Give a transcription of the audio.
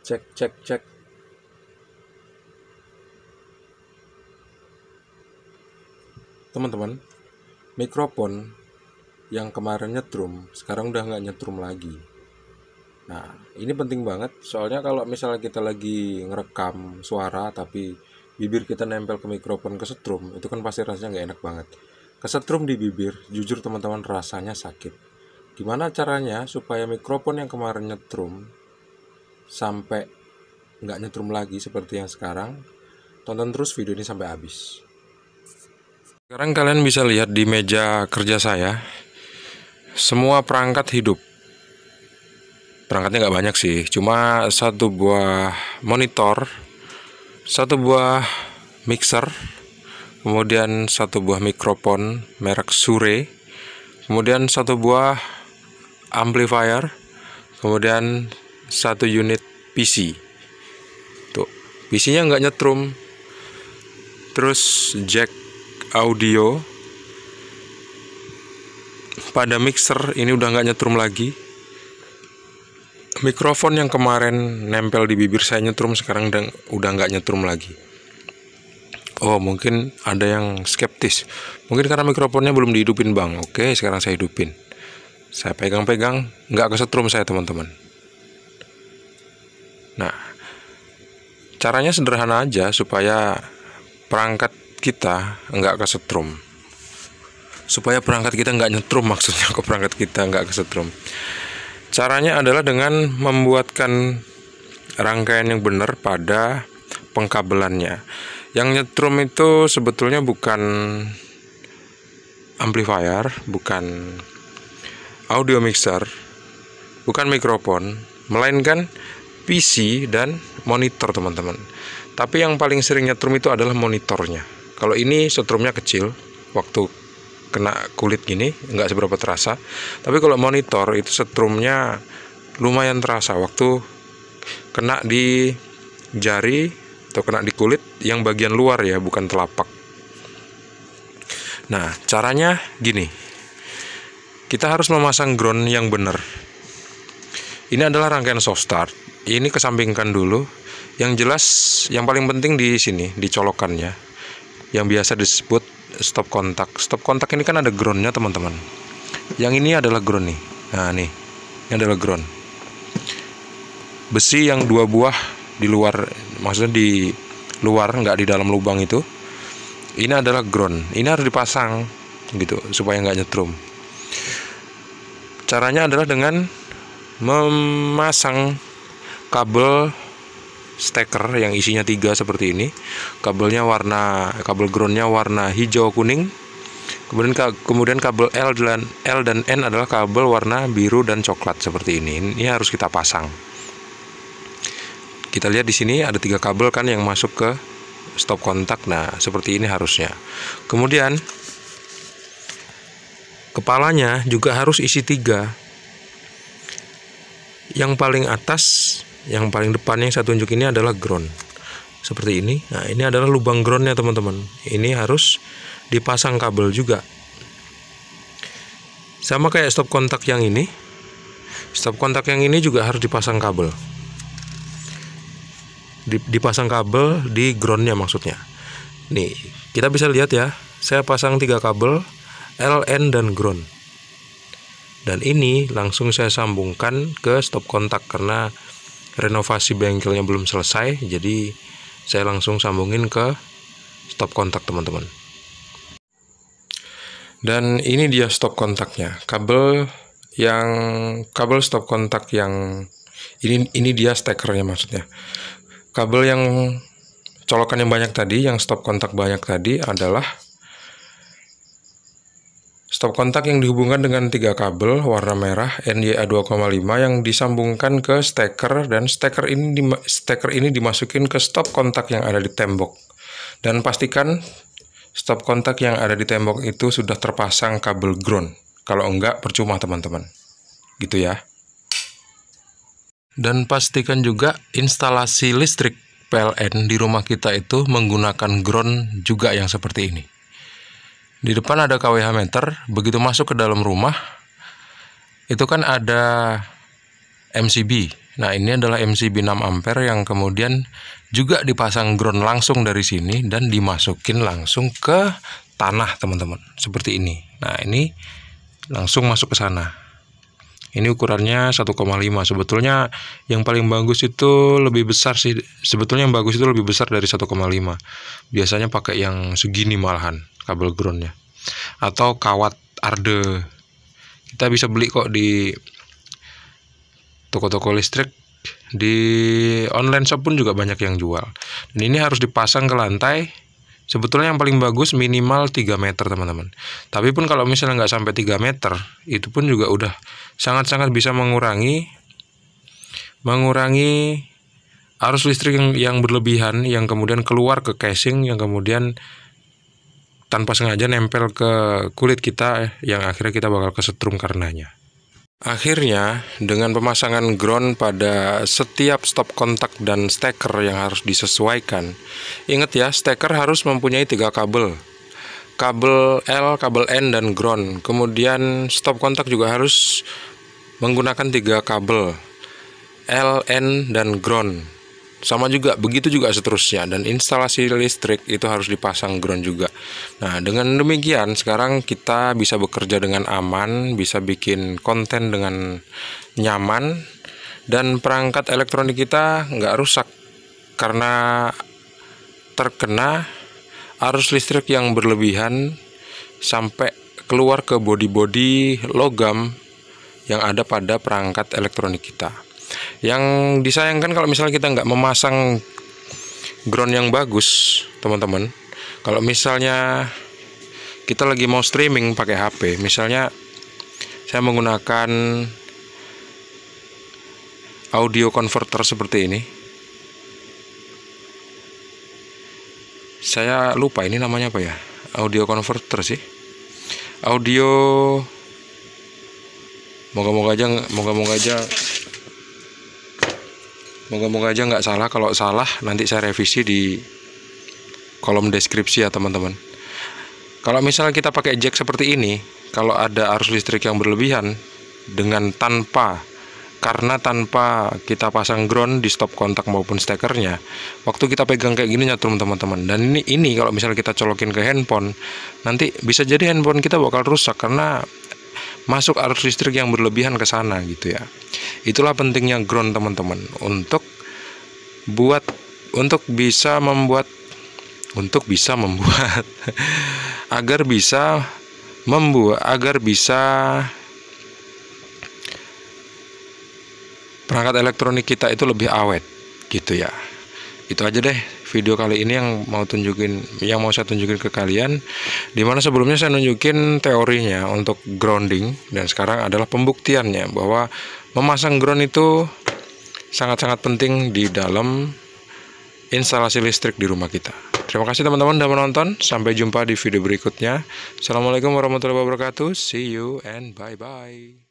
Cek. Teman-teman, mikrofon yang kemarin nyetrum sekarang udah nggak nyetrum lagi. Nah, ini penting banget soalnya kalau misalnya kita lagi ngerekam suara tapi bibir kita nempel ke mikrofon kesetrum, itu kan pasti rasanya nggak enak banget. Kesetrum di bibir, jujur teman-teman rasanya sakit. Gimana caranya supaya mikrofon yang kemarin nyetrum sampai nggak nyetrum lagi seperti yang sekarang? Tonton terus video ini sampai habis. Sekarang kalian bisa lihat di meja kerja saya, semua perangkat hidup. Perangkatnya nggak banyak sih, cuma satu buah monitor, satu buah mixer, kemudian satu buah mikrofon merek Shure, kemudian satu buah amplifier, kemudian satu unit PC. Tuh, PC-nya nggak nyetrum. Terus jack audio pada mixer ini udah nggak nyetrum lagi. Mikrofon yang kemarin nempel di bibir saya nyetrum sekarang udah nggak nyetrum lagi. Oh, mungkin ada yang skeptis, mungkin karena mikrofonnya belum dihidupin bang. Oke, sekarang saya hidupin. Saya pegang-pegang, nggak kesetrum saya teman-teman. Nah, caranya sederhana aja supaya perangkat kita nggak kesetrum, supaya perangkat kita nggak nyetrum, maksudnya ke perangkat kita nggak kesetrum. Caranya adalah dengan membuatkan rangkaian yang benar pada pengkabelannya. Yang nyetrum itu sebetulnya bukan amplifier, bukan audio mixer, bukan mikrofon, melainkan PC dan monitor teman-teman. Tapi yang paling sering nyetrum itu adalah monitornya. Kalau ini setrumnya kecil, waktu kena kulit gini nggak seberapa terasa. Tapi kalau monitor itu setrumnya lumayan terasa waktu kena di jari atau kena di kulit yang bagian luar ya, bukan telapak. Nah, caranya gini. Kita harus memasang ground yang benar. Ini adalah rangkaian soft start. Ini kesampingkan dulu. Yang jelas, yang paling penting di sini, di colokannya, yang biasa disebut stop kontak. Stop kontak ini kan ada groundnya teman-teman. Yang ini adalah ground nih. Nah nih, ini adalah ground. Besi yang 2 buah di luar, maksudnya di luar, nggak di dalam lubang itu. Ini adalah ground. Ini harus dipasang gitu supaya nggak nyetrum. Caranya adalah dengan memasang kabel steker yang isinya 3 seperti ini. Kabel groundnya warna hijau kuning. Kemudian kabel L dan N adalah kabel warna biru dan coklat seperti ini. Ini harus kita pasang. Kita lihat di sini ada 3 kabel kan yang masuk ke stop kontak. Nah, seperti ini harusnya. Kemudian kepalanya juga harus isi 3. Yang paling atas, yang paling depan yang saya tunjuk ini adalah ground. Seperti ini. Nah, ini adalah lubang groundnya teman-teman. Ini harus dipasang kabel juga. Sama kayak stop kontak yang ini. Stop kontak yang ini juga harus dipasang kabel. Dipasang kabel di groundnya maksudnya. Nih, kita bisa lihat ya. Saya pasang 3 kabel L, N, dan ground. Dan ini langsung saya sambungkan ke stop kontak karena renovasi bengkelnya belum selesai, jadi saya langsung sambungin ke stop kontak teman-teman. Dan ini dia stop kontaknya. Kabel stop kontak yang ini dia stekernya maksudnya. Kabel yang colokan yang banyak tadi, yang stop kontak banyak tadi adalah stop kontak yang dihubungkan dengan 3 kabel warna merah NYA 2,5 yang disambungkan ke steker, dan steker ini dimasukin ke stop kontak yang ada di tembok. Dan pastikan stop kontak yang ada di tembok itu sudah terpasang kabel ground. Kalau enggak percuma teman-teman. Gitu ya. Dan pastikan juga instalasi listrik PLN di rumah kita itu menggunakan ground juga yang seperti ini. Di depan ada kWh meter, begitu masuk ke dalam rumah, itu kan ada MCB. Nah, ini adalah MCB 6 ampere yang kemudian juga dipasang ground langsung dari sini dan dimasukin langsung ke tanah, teman-teman. Seperti ini. Nah, ini langsung masuk ke sana. Ini ukurannya 1,5. Sebetulnya yang paling bagus itu lebih besar sih. Sebetulnya yang bagus itu lebih besar dari 1,5. Biasanya pakai yang segini malahan kabel groundnya. Atau kawat arde. Kita bisa beli kok di toko-toko listrik, di online shop pun juga banyak yang jual. Dan ini harus dipasang ke lantai. Sebetulnya yang paling bagus minimal 3 meter, teman-teman. Tapi pun kalau misalnya nggak sampai 3 meter, itu pun juga udah sangat-sangat bisa mengurangi arus listrik yang berlebihan, yang kemudian keluar ke casing, yang kemudian tanpa sengaja nempel ke kulit kita, yang akhirnya kita bakal kesetrum karenanya. Akhirnya, dengan pemasangan ground pada setiap stop kontak dan steker yang harus disesuaikan. Ingat ya, steker harus mempunyai 3 kabel. Kabel L, kabel N, dan ground. Kemudian stop kontak juga harus menggunakan 3 kabel. L, N, dan ground. Sama juga, begitu juga seterusnya. Dan instalasi listrik itu harus dipasang ground juga. Nah, dengan demikian sekarang kita bisa bekerja dengan aman, bisa bikin konten dengan nyaman, dan perangkat elektronik kita nggak rusak karena terkena arus listrik yang berlebihan sampai keluar ke bodi-bodi logam yang ada pada perangkat elektronik kita. Yang disayangkan kalau misalnya kita nggak memasang ground yang bagus, teman-teman. Kalau misalnya kita lagi mau streaming pakai HP, misalnya saya menggunakan audio converter seperti ini. Saya lupa ini namanya apa ya? Audio converter sih. Audio, moga-moga aja nggak salah. Kalau salah nanti saya revisi di kolom deskripsi ya, teman-teman. Kalau misalnya kita pakai jack seperti ini, kalau ada arus listrik yang berlebihan karena tanpa kita pasang ground di stop kontak maupun stekernya, waktu kita pegang kayak gini nyetrum, teman-teman. Dan ini kalau misalnya kita colokin ke handphone, nanti bisa jadi handphone kita bakal rusak karena masuk arus listrik yang berlebihan ke sana gitu ya. Itulah pentingnya ground, teman-teman, untuk bisa membuat agar bisa perangkat elektronik kita itu lebih awet gitu ya. Itu aja deh video kali ini yang mau saya tunjukin ke kalian, dimana sebelumnya saya nunjukin teorinya untuk grounding, dan sekarang adalah pembuktiannya bahwa memasang ground itu sangat-sangat penting di dalam instalasi listrik di rumah kita. Terima kasih teman-teman sudah menonton. Sampai jumpa di video berikutnya. Assalamualaikum warahmatullahi wabarakatuh. See you and bye-bye.